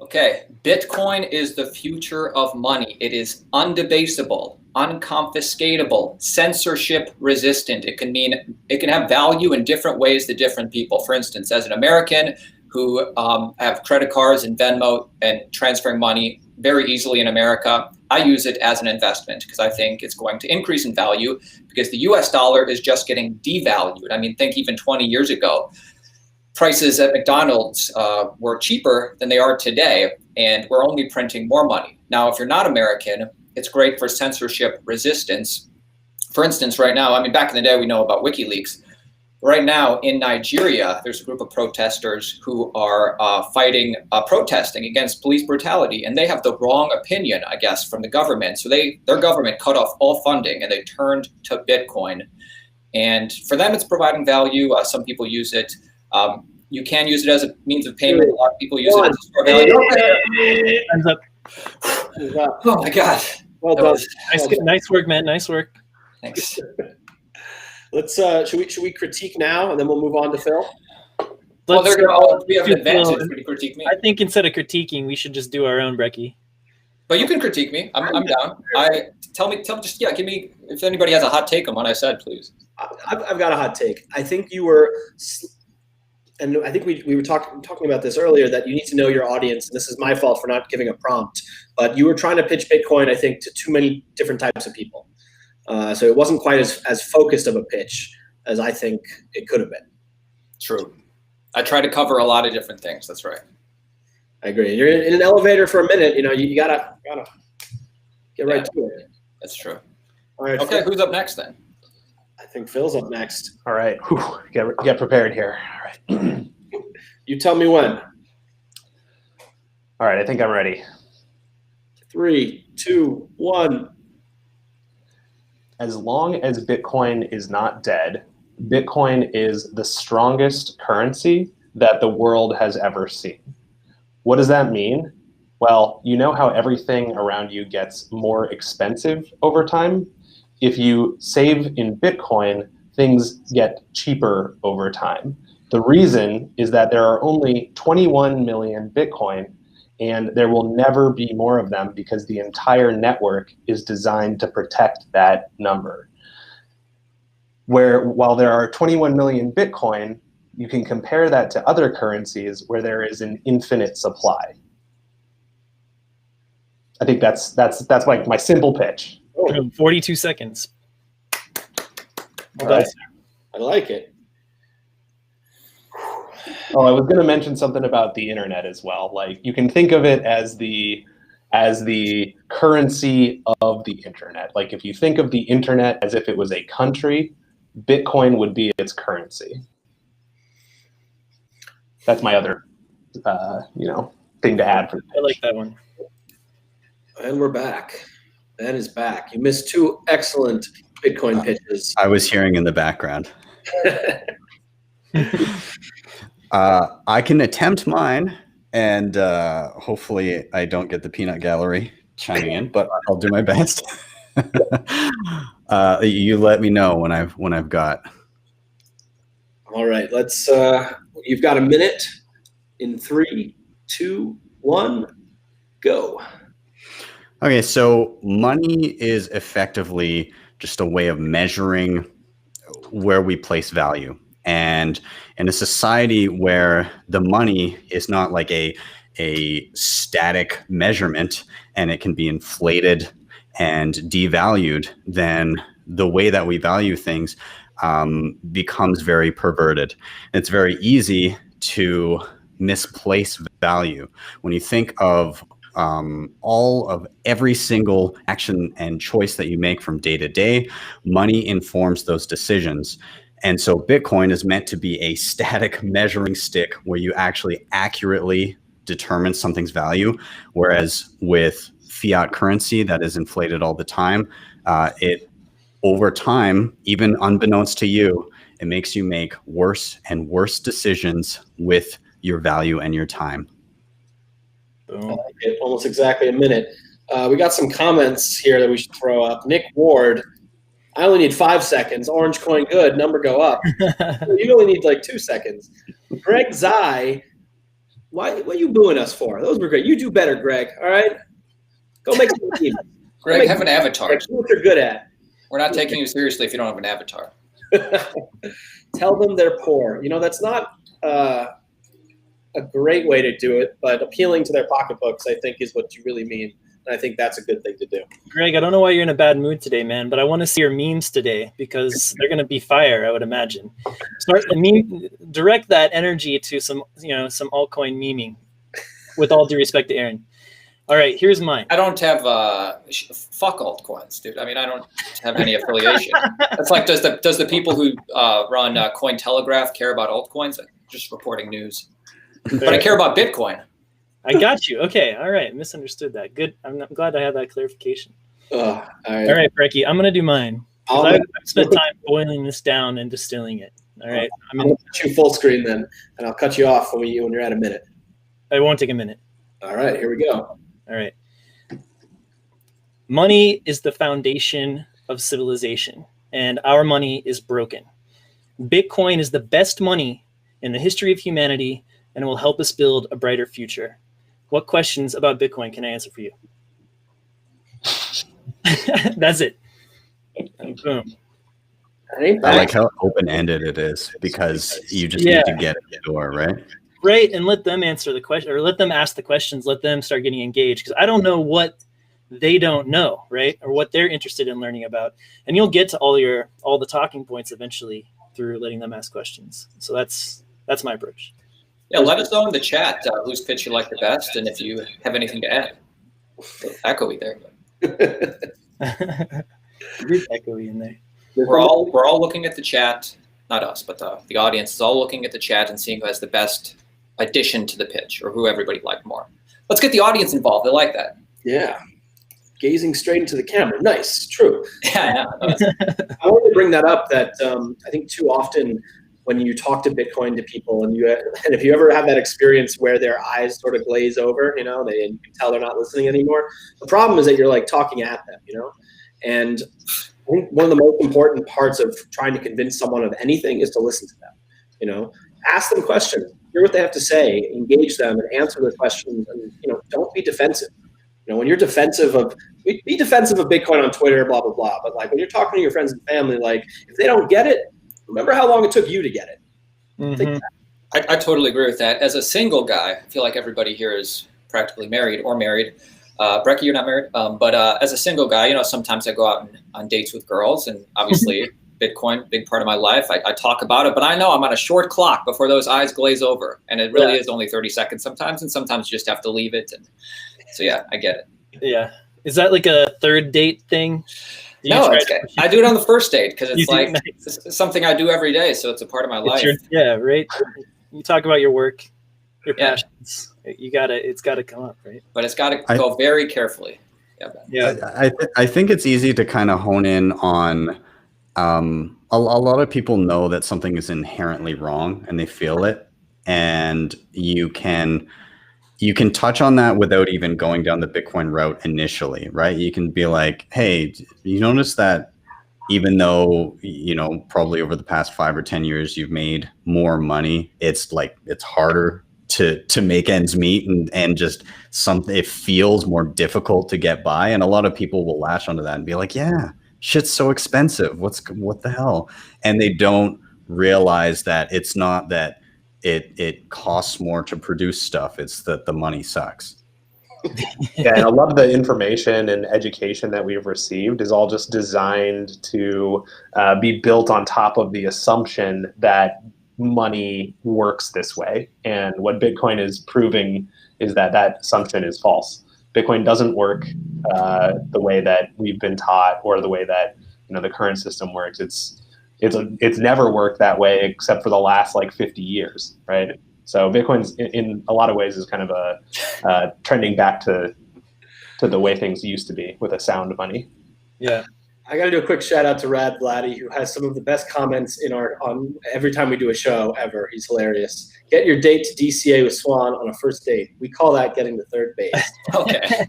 Okay, Bitcoin is the future of money. It is undebasable, unconfiscatable, censorship resistant. It can have value in different ways to different people. For instance, as an American who have credit cards and Venmo and transferring money very easily in America, I use it as an investment because I think it's going to increase in value because the US dollar is just getting devalued. I mean, think even 20 years ago, prices at McDonald's were cheaper than they are today, and we're only printing more money. Now, if you're not American, it's great for censorship resistance. For instance, right now, I mean, back in the day, we know about WikiLeaks. Right now in Nigeria, there's a group of protesters who are protesting against police brutality, and they have the wrong opinion, I guess, from the government. So their government cut off all funding, and they turned to Bitcoin. And for them, it's providing value. Some people use it. You can use it as a means of payment. A lot of people use it as a store value. Time's up. Oh my God. Well done. Nice work, man. Nice work. Thanks. Let's should we critique now and then we'll move on to Phil? Well, they're gonna all we have an do advantage Phil. when you critique me. I think instead of critiquing, we should just do our own Brecky. But you can critique me. I'm down. Tell me, give me if anybody has a hot take on what I said, please. I've got a hot take. I think you were, and I think we were talking about this earlier, that you need to know your audience. This is my fault for not giving a prompt, but you were trying to pitch Bitcoin, I think, to too many different types of people. So it wasn't quite as focused of a pitch as I think it could have been. True. I try to cover a lot of different things. That's right. I agree. You're in an elevator for a minute. You know, you gotta get right to it. That's true. All right. Okay, who's up next then? I think Phil's up next. All right. Whew. Get prepared here. All right. You tell me when. All right. I think I'm ready. 3, 2, 1. As long as Bitcoin is not dead, Bitcoin is the strongest currency that the world has ever seen. What does that mean? Well, you know how everything around you gets more expensive over time? If you save in Bitcoin, things get cheaper over time. The reason is that there are only 21 million Bitcoin, and there will never be more of them because the entire network is designed to protect that number. While there are 21 million Bitcoin, you can compare that to other currencies where there is an infinite supply. I think that's like my simple pitch. 42 seconds. All right. I like it. Oh, I was going to mention something about the internet as well. Like, you can think of it as the currency of the internet. Like, if you think of the internet as if it was a country, Bitcoin would be its currency. That's my other, thing to add for the pitch. I like that one. And we're back. Ben is back. You missed 2 excellent Bitcoin pitches. I was hearing in the background. I can attempt mine, and hopefully I don't get the peanut gallery chiming in, but I'll do my best. You let me know when I've got. All right, let's. You've got a minute. In 3, 2, 1, go. Okay, so money is effectively just a way of measuring where we place value. And in a society where the money is not like a static measurement and it can be inflated and devalued, then the way that we value things becomes very perverted. It's very easy to misplace value. When you think of all of every single action and choice that you make from day to day, money informs those decisions. And so Bitcoin is meant to be a static measuring stick where you actually accurately determine something's value. Whereas with fiat currency that is inflated all the time, it over time, even unbeknownst to you, it makes you make worse and worse decisions with your value and your time. Boom. Almost exactly a minute. We got some comments here that we should throw up. Nick Ward, I only need 5 seconds. Orange coin good, number go up. You only need like 2 seconds. Greg Zai, what are you booing us for? Those were great. You do better, Greg. All right? Go make some teams. Greg, have an avatar. That's what you're good at. We're not taking you seriously if you don't have an avatar. Tell them they're poor. You know, that's not a great way to do it, but appealing to their pocketbooks, I think, is what you really mean. And I think that's a good thing to do. Greg, I don't know why you're in a bad mood today, man, but I want to see your memes today because they're going to be fire, I would imagine. Direct that energy to some altcoin memeing, with all due respect to Aaron. All right, here's mine. I don't have fuck altcoins, dude. I mean, I don't have any affiliation. It's like, does the people who run Cointelegraph care about altcoins? I'm just reporting news. But I care about Bitcoin. I got you. Okay, all right. Misunderstood that. Good. I'm glad I had that clarification. All right. All right, Brecky, I'm going to do mine. I've spent time boiling this down and distilling it. All right. I'm going to put you full screen then, and I'll cut you off when you're at a minute. It won't take a minute. All right, here we go. All right. Money is the foundation of civilization, and our money is broken. Bitcoin is the best money in the history of humanity, and it will help us build a brighter future. What questions about Bitcoin can I answer for you? That's it. Boom. I like how open-ended it is because you just need to get in the door, right? Right, and let them answer the question, or let them ask the questions. Let them start getting engaged, because I don't know what they don't know, right, or what they're interested in learning about. And you'll get to all the talking points eventually through letting them ask questions. So that's my approach. Yeah, let us know in the chat whose pitch you like the best, and if you have anything to add. Echoey there. Echoey in there. We're all looking at the chat, not us, but the audience is all looking at the chat and seeing who has the best addition to the pitch or who everybody liked more. Let's get the audience involved. They like that. Yeah. Gazing straight into the camera. Nice. True. Yeah, I know. I wanted to bring that up that I think too often when you talk to Bitcoin to people and if you ever have that experience where their eyes sort of glaze over, you can tell they're not listening anymore. The problem is that you're like talking at them, and I think one of the most important parts of trying to convince someone of anything is to listen to them. Ask them questions, hear what they have to say, engage them, and answer their questions. And don't be defensive. When you're defensive be defensive of Bitcoin on Twitter, blah blah blah. But like when you're talking to your friends and family, like if they don't get it, remember how long it took you to get it. Mm-hmm. I totally agree with that. As a single guy, I feel like everybody here is practically married or married. Brecky, you're not married, but as a single guy, sometimes I go out on dates with girls, and obviously Bitcoin, big part of my life. I talk about it, but I know I'm on a short clock before those eyes glaze over, and it really is only 30 seconds sometimes, and sometimes you just have to leave it. And so yeah, I get it. Yeah, is that like a third date thing? No, I do it on the first date because it's like it's something I do every day, so it's a part of my life. Right. You talk about your work, your passions. It's got to come up, right? But it's got to go very carefully. Yeah. I think it's easy to kind of hone in on. A lot of people know that something is inherently wrong, and they feel it, and you can touch on that without even going down the Bitcoin route initially, right? You can be like, hey, you notice that even though, probably over the past 5 or 10 years, you've made more money, it's harder to make ends meet and just it feels more difficult to get by. And a lot of people will latch onto that and be like, yeah, shit's so expensive. What the hell? And they don't realize that it's not that it costs more to produce stuff. It's that the money sucks. Yeah, and a lot of the information and education that we've received is all just designed to be built on top of the assumption that money works this way. And what Bitcoin is proving is that that assumption is false. Bitcoin doesn't work the way that we've been taught, or the way that the current system works. It's never worked that way except for the last like 50 years, right? So Bitcoin's in a lot of ways is kind of a trending back to the way things used to be with a sound money. Yeah. I got to do a quick shout out to Rad Vladdy, who has some of the best comments on every time we do a show ever. He's hilarious. Get your date to DCA with Swan on a first date. We call that getting to third base. Okay.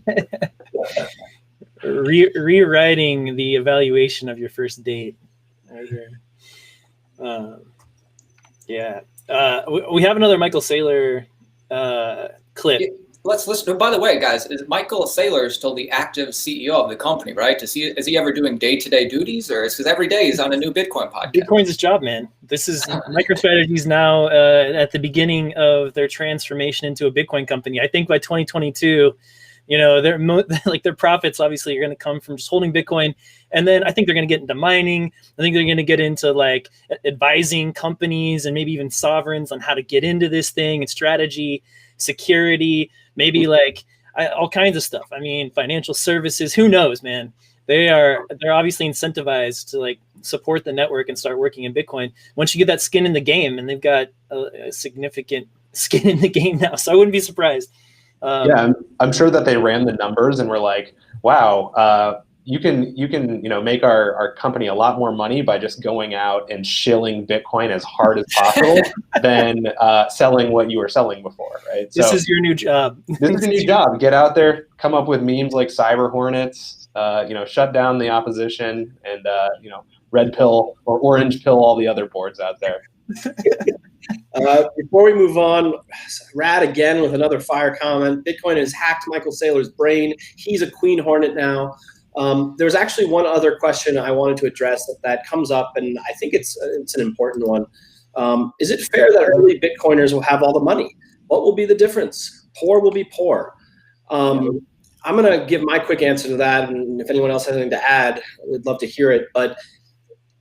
Rewriting the evaluation of your first date. Yeah. We have another Michael Saylor clip. Let's listen. By the way, guys, Michael Saylor is still the active CEO of the company, right? Is he ever doing day-to-day duties, or because every day he's on a new Bitcoin podcast? Bitcoin's his job, man. This is MicroStrategy's now at the beginning of their transformation into a Bitcoin company. I think by 2022, their profits obviously are going to come from just holding Bitcoin, and then I think they're going to get into mining. I think they're going to get into like advising companies and maybe even sovereigns on how to get into this thing and strategy, security, maybe like all kinds of stuff. I mean, financial services, who knows, man? They're obviously incentivized to like support the network and start working in Bitcoin. Once you get that skin in the game, and they've got a significant skin in the game now, so I wouldn't be surprised. I'm sure that they ran the numbers and were like, wow, you can make our company a lot more money by just going out and shilling Bitcoin as hard as possible than selling what you were selling before, right? This is your new job. This is a new job. Get out there, come up with memes like Cyber Hornets, shut down the opposition, and red pill or orange pill all the other boards out there. Before we move on, Rad again with another fire comment. Bitcoin has hacked Michael Saylor's brain. He's a Queen Hornet now. There's actually one other question I wanted to address that comes up, and I think it's an important one. Is it fair that early Bitcoiners will have all the money? What will be the difference? Poor will be poor. I'm going to give my quick answer to that, and if anyone else has anything to add, I would love to hear it. But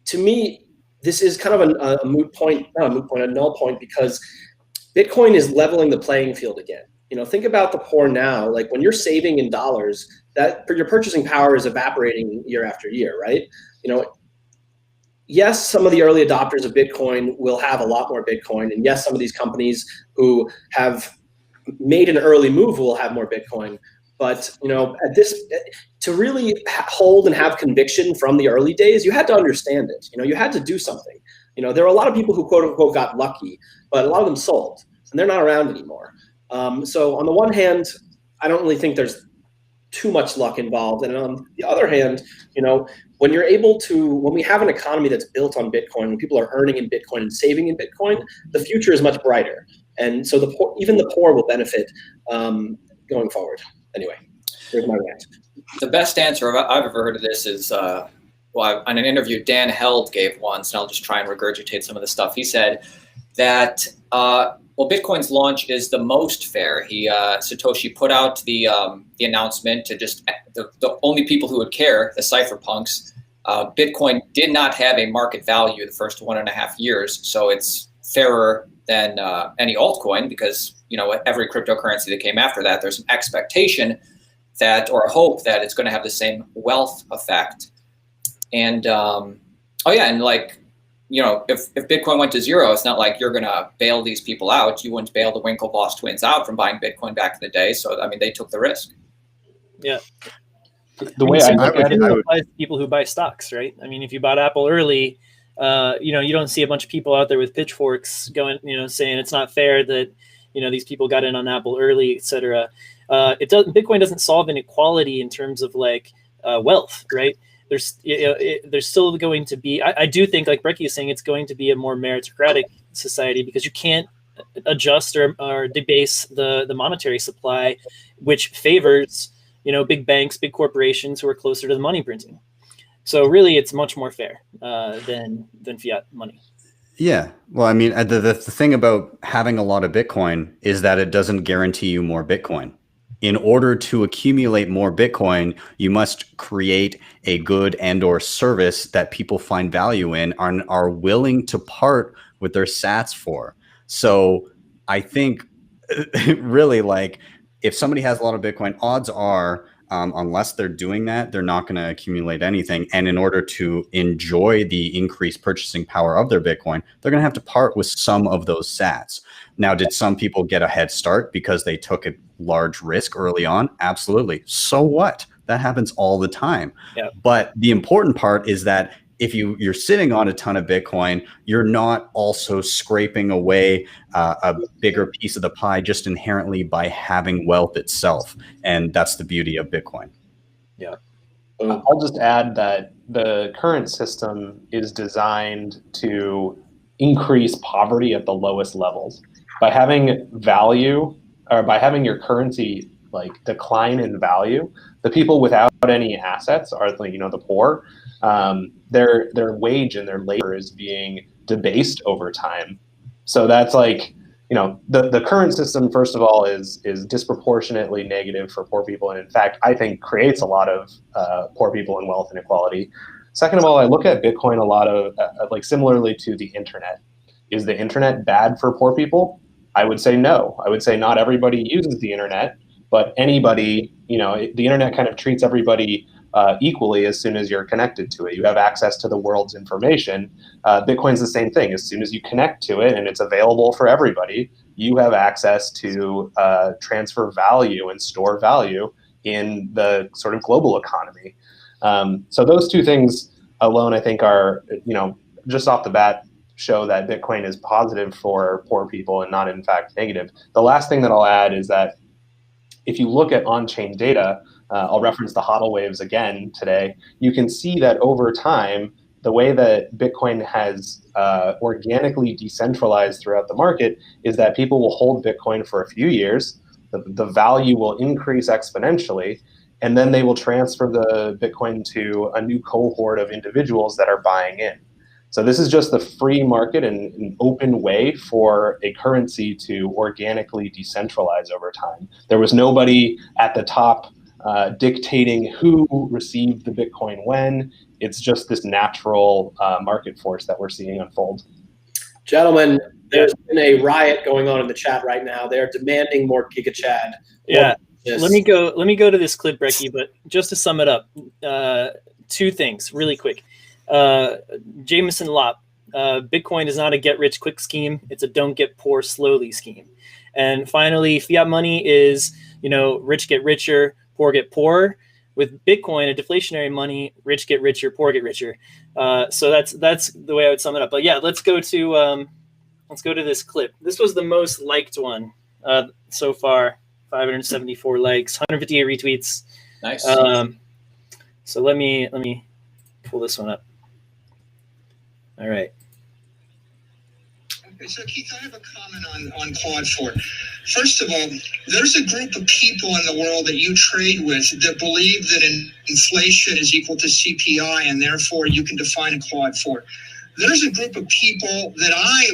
to me, this is kind of a moot point, not a moot point, a null point, because Bitcoin is leveling the playing field again. Think about the poor now. Like when you're saving in dollars, that your purchasing power is evaporating year after year, right? Yes, some of the early adopters of Bitcoin will have a lot more Bitcoin, and yes, some of these companies who have made an early move will have more Bitcoin. But at this, to really hold and have conviction from the early days, you had to understand it. You had to do something. There are a lot of people who quote unquote got lucky, but a lot of them sold, and they're not around anymore. So on the one hand, I don't really think there's too much luck involved, and on the other hand, when we have an economy that's built on Bitcoin, when people are earning in Bitcoin and saving in Bitcoin, the future is much brighter, and so even the poor will benefit going forward. Anyway, here's my rant. The best answer I've ever heard of this is, on an interview Dan Held gave once, and I'll just try and regurgitate some of the stuff. He said that, Bitcoin's launch is the most fair. Satoshi put out the announcement to just the only people who would care, the cypherpunks. Bitcoin did not have a market value the first 1.5 years, so it's fairer than any altcoin because every cryptocurrency that came after that, there's an expectation that, or a hope that it's going to have the same wealth effect. And if Bitcoin went to zero, it's not like you're going to bail these people out. You wouldn't bail the Winklevoss twins out from buying Bitcoin back in the day. So, they took the risk. Yeah. The way I look at it, applies to people who buy stocks, right? If you bought Apple early, you don't see a bunch of people out there with pitchforks going, saying it's not fair that, these people got in on Apple early, et cetera. Bitcoin doesn't solve inequality in terms of wealth, right? There's still going to be, I do think, like Brecky is saying, it's going to be a more meritocratic society because you can't adjust or debase the monetary supply, which favors, big banks, big corporations who are closer to the money printing. So really, it's much more fair than fiat money. Yeah. Well, the thing about having a lot of Bitcoin is that it doesn't guarantee you more Bitcoin. In order to accumulate more Bitcoin, you must create a good and or service that people find value in and are willing to part with their sats for. So I think really, like, if somebody has a lot of Bitcoin, odds are, unless they're doing that, they're not going to accumulate anything. And in order to enjoy the increased purchasing power of their Bitcoin, they're going to have to part with some of those sats. Now, did some people get a head start because they took a large risk early on? Absolutely. So what? That happens all the time. Yeah. But the important part is that if you're sitting on a ton of Bitcoin, you're not also scraping away a bigger piece of the pie just inherently by having wealth itself. And that's the beauty of Bitcoin. Yeah. I'll just add that the current system is designed to increase poverty at the lowest levels. By having value, or by having your currency like decline in value, the people without any assets are the poor. Their wage and their labor is being debased over time. So that's like, the current system, first of all, is disproportionately negative for poor people, and in fact, I think creates a lot of poor people and wealth inequality. Second of all, I look at Bitcoin a lot of like similarly to the internet. Is the internet bad for poor people? I would say no. I would say not everybody uses the internet, but anybody, the internet kind of treats everybody equally as soon as you're connected to it. You have access to the world's information. Bitcoin's the same thing. As soon as you connect to it and it's available for everybody, you have access to transfer value and store value in the sort of global economy. So those two things alone, I think, are, just off the bat, show that Bitcoin is positive for poor people and not, in fact, negative. The last thing that I'll add is that if you look at on-chain data, I'll reference the HODL waves again today, you can see that over time, the way that Bitcoin has organically decentralized throughout the market is that people will hold Bitcoin for a few years, the value will increase exponentially, and then they will transfer the Bitcoin to a new cohort of individuals that are buying in. So this is just the free market and an open way for a currency to organically decentralize over time. There was nobody at the top dictating who received the Bitcoin when. It's just this natural market force that we're seeing unfold. Gentlemen, there's been a riot going on in the chat right now. They're demanding more GigaChad. Yeah. Let me go to this clip, Brecky, but just to sum it up, two things really quick. Jameson Lopp, Bitcoin is not a get-rich-quick scheme. It's a don't-get-poor-slowly scheme. And finally, fiat money is, rich get richer, poor get poorer. With Bitcoin, a deflationary money, rich get richer, poor get richer. So that's the way I would sum it up. But yeah, let's go to this clip. This was the most liked one so far. 574 likes, 158 retweets. Nice. So let me pull this one up. All right. Okay, so Keith, I have a comment on Claude 4. First of all, there's a group of people in the world that you trade with that believe that inflation is equal to CPI, and therefore you can define a Claude 4. There's a group of people that I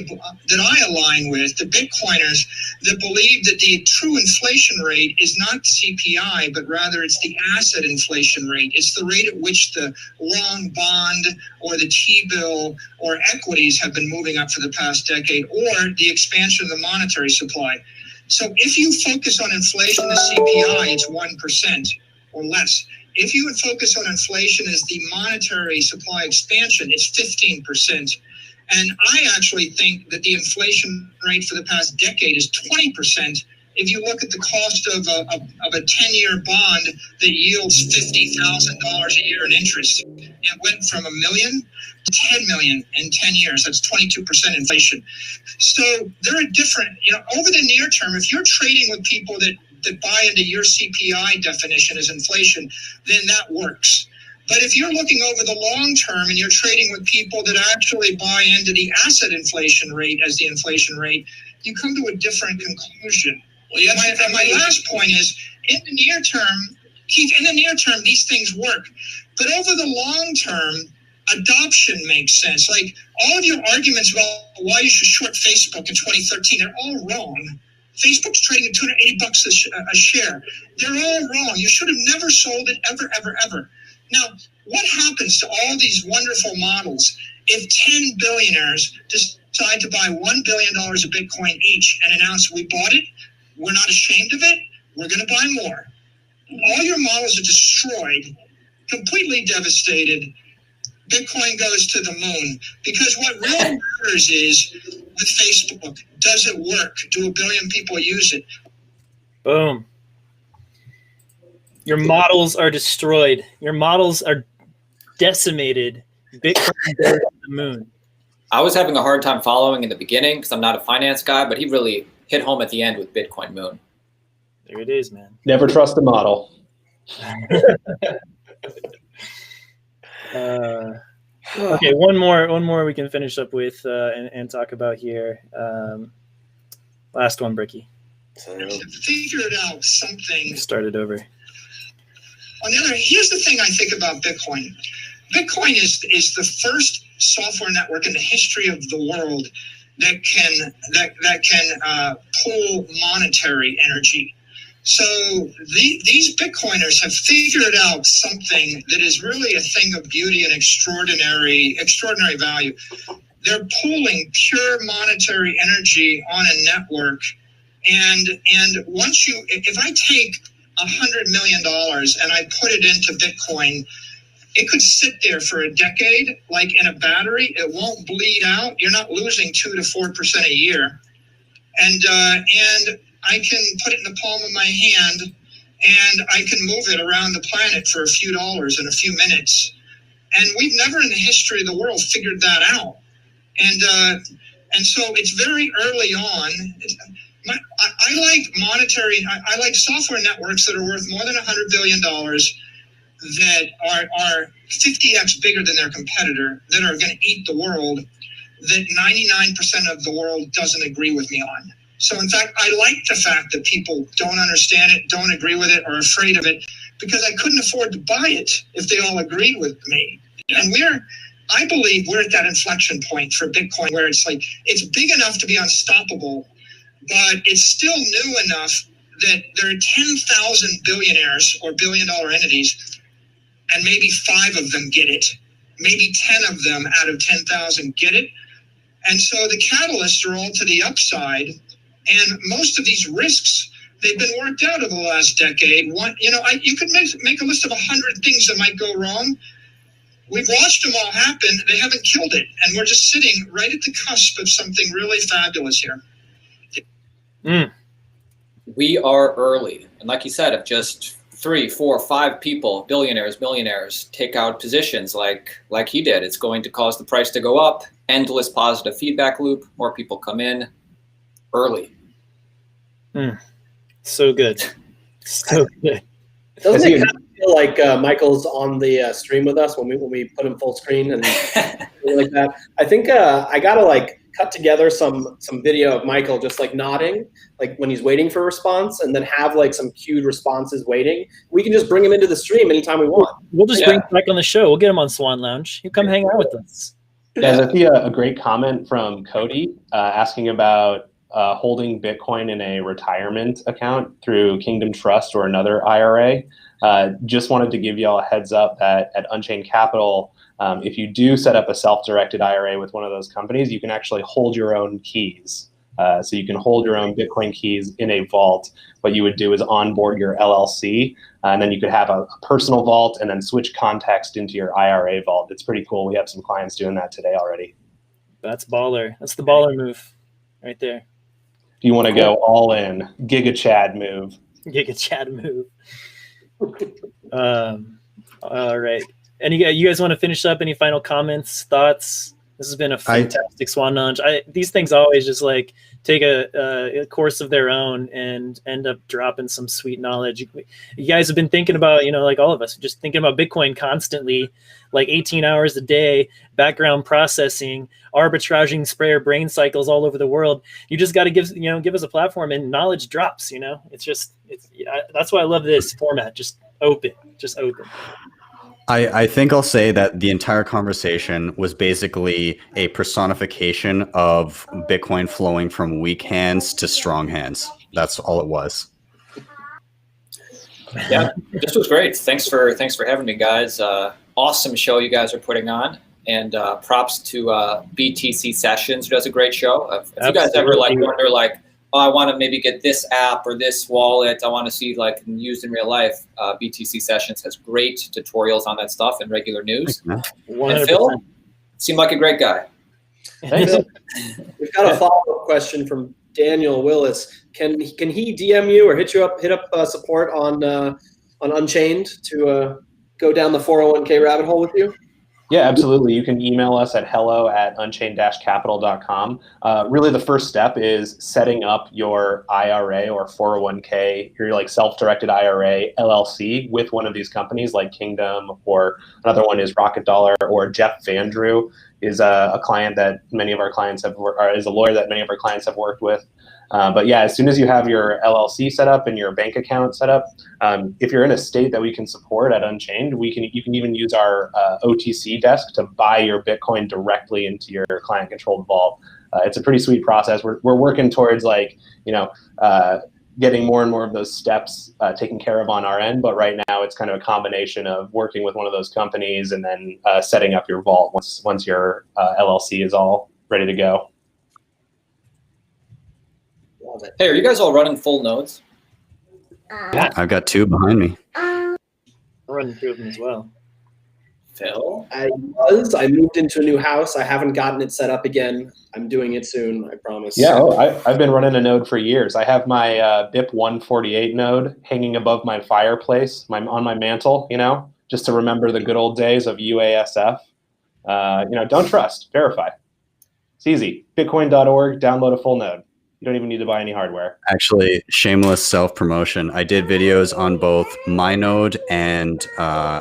align with, the Bitcoiners, that believe that the true inflation rate is not CPI, but rather it's the asset inflation rate. It's the rate at which the long bond or the T-bill or equities have been moving up for the past decade, or the expansion of the monetary supply. So if you focus on inflation as CPI, it's 1% or less. If you would focus on inflation as the monetary supply expansion, it's 15%. And I actually think that the inflation rate for the past decade is 20%. If you look at the cost of a 10-year bond that yields $50,000 a year in interest, it went from $1 million to $10 million in 10 years. That's 22% inflation. So there are different, over the near term, if you're trading with people that buy into your CPI definition as inflation, then that works. But if you're looking over the long term and you're trading with people that actually buy into the asset inflation rate as the inflation rate, you come to a different conclusion. Well, my last point is, in the near term, Keith, these things work. But over the long term, adoption makes sense. Like all of your arguments about why you should short Facebook in 2013, they're all wrong. Facebook's trading at $280 a share. They're all wrong. You should have never sold it ever, ever, ever. Now, what happens to all these wonderful models If 10 billionaires decide to buy $1 billion of Bitcoin each and announce we bought it, we're not ashamed of it, we're going to buy more. All your models are destroyed, completely devastated. Bitcoin goes to the moon. Because what really matters is with Facebook, does it work? Do 1 billion people use it? Boom. Your models are destroyed. Your models are decimated. Bitcoin goes to the moon. I was having a hard time following in the beginning because I'm not a finance guy, but he really hit home at the end with Bitcoin Moon. There it is, man. Never trust a model. Okay, one more we can finish up with and talk about here. Last one, Bricky. Figured out something. Start it over. On the other hand, here's the thing I think about Bitcoin. Bitcoin is the first software network in the history of the world that can pool monetary energy. So these Bitcoiners have figured out something that is really a thing of beauty and extraordinary value. They're pooling pure monetary energy on a network, and once if I take $100 million and I put it into Bitcoin, it could sit there for a decade, like in a battery. It won't bleed out. You're not losing 2 to 4% a year, and I can put it in the palm of my hand, and I can move it around the planet for a few dollars in a few minutes. And we've never in the history of the world figured that out. And so it's very early on. I like software networks that are worth more than $100 billion, that are 50x bigger than their competitor, that are going to eat the world, that 99% of the world doesn't agree with me on. So in fact, I like the fact that people don't understand it, don't agree with it, or are afraid of it, because I couldn't afford to buy it if they all agreed with me. And I believe we're at that inflection point for Bitcoin where it's like, it's big enough to be unstoppable, but it's still new enough that there are 10,000 billionaires or billion-dollar entities, and maybe 5 of them get it. Maybe 10 of them out of 10,000 get it. And so the catalysts are all to the upside. And most of these risks, they've been worked out over the last decade. You could make a list of 100 things that might go wrong. We've watched them all happen. They haven't killed it. And we're just sitting right at the cusp of something really fabulous here. We are early. And like you said, if just 3, 4, 5 people, billionaires, millionaires, take out positions like he did, it's going to cause the price to go up. Endless positive feedback loop. More people come in early. So good. So good. Doesn't it kind of feel like Michael's on the stream with us when we put him full screen and like that? I think I gotta cut together some video of Michael just nodding, when he's waiting for a response, and then have some cued responses waiting. We can just bring him into the stream anytime we want. We'll just bring him back on the show. We'll get him on Swan Lounge. He'll come hang out with us. Guys, I see a great comment from Cody asking about holding Bitcoin in a retirement account through Kingdom Trust or another IRA. Just wanted to give you all a heads up that at Unchained Capital, if you do set up a self-directed IRA with one of those companies, you can actually hold your own keys. So you can hold your own Bitcoin keys in a vault. What you would do is onboard your LLC, and then you could have a personal vault and then switch context into your IRA vault. It's pretty cool. We have some clients doing that today already. That's baller. That's the baller move right there. If you want to go all in, Giga Chad move. Giga Chad move. All right. You guys want to finish up? Any final comments, thoughts? This has been a fantastic Swan Lounge. These things always just take a course of their own and end up dropping some sweet knowledge. You guys have been thinking about, like all of us, just thinking about Bitcoin constantly, 18 hours a day, background processing, arbitraging sprayer brain cycles all over the world. You just got to give us a platform and knowledge drops. That's why I love this format. Just open. I think I'll say that the entire conversation was basically a personification of Bitcoin flowing from weak hands to strong hands. That's all it was. Yeah, this was great. Thanks for having me, guys. Awesome show you guys are putting on. And props to BTC Sessions, who does a great show. If you guys ever wonder oh, I want to maybe get this app or this wallet, I want to see used in real life, BTC Sessions has great tutorials on that stuff and regular news. 100%. And Phil seemed like a great guy. Thanks. We've got a follow-up question from Daniel Willis. Can he DM you or hit up support on Unchained to go down the 401k rabbit hole with you? Yeah, absolutely. You can email us at hello@unchained-capital.com. Really, the first step is setting up your IRA or 401k, your self-directed IRA LLC with one of these companies like Kingdom, or another one is Rocket Dollar, or Jeff Vandrew is a client that many of our clients is a lawyer that many of our clients have worked with. But yeah, as soon as you have your LLC set up and your bank account set up, if you're in a state that we can support at Unchained, you can even use our OTC desk to buy your Bitcoin directly into your client-controlled vault. It's a pretty sweet process. We're working towards getting more and more of those steps taken care of on our end. But right now, it's kind of a combination of working with one of those companies and then setting up your vault once your LLC is all ready to go. Hey, are you guys all running full nodes? Yeah, I've got 2 behind me. I'm running through them as well. Phil? I moved into a new house. I haven't gotten it set up again. I'm doing it soon, I promise. Yeah, I've been running a node for years. I have my BIP 148 node hanging above my fireplace, on my mantle, just to remember the good old days of UASF. Don't trust, verify. It's easy. Bitcoin.org, download a full node. You don't even need to buy any hardware. Actually, shameless self-promotion. I did videos on both MyNode and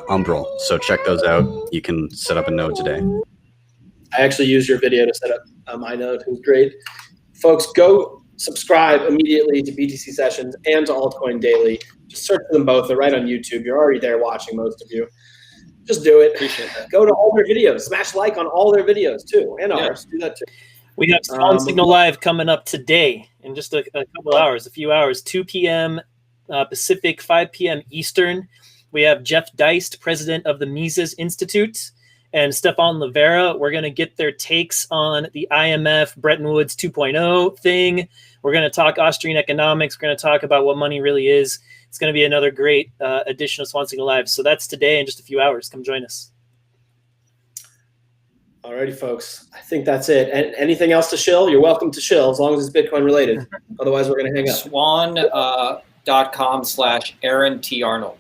Umbrel. So check those out. You can set up a node today. I actually used your video to set up MyNode. It was great. Folks, go subscribe immediately to BTC Sessions and to Altcoin Daily. Just search for them both. They're right on YouTube. You're already there watching, most of you. Just do it. Appreciate that. Go to all their videos. Smash like on all their videos, too. And ours. Do that, too. We have Swan Signal Live coming up today in just a couple hours, a few hours, 2 p.m. Pacific, 5 p.m. Eastern. We have Jeff Deist, president of the Mises Institute, and Stefan Livera. We're going to get their takes on the IMF Bretton Woods 2.0 thing. We're going to talk Austrian economics. We're going to talk about what money really is. It's going to be another great edition of Swan Signal Live. So that's today in just a few hours. Come join us. Alrighty, folks. I think that's it. And anything else to shill? You're welcome to shill as long as it's Bitcoin related. Otherwise, we're going to hang up. Swan.com/Aaron T. Arnold.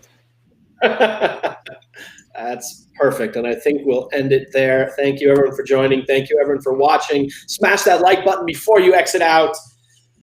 That's perfect. And I think we'll end it there. Thank you, everyone, for joining. Thank you, everyone, for watching. Smash that like button before you exit out.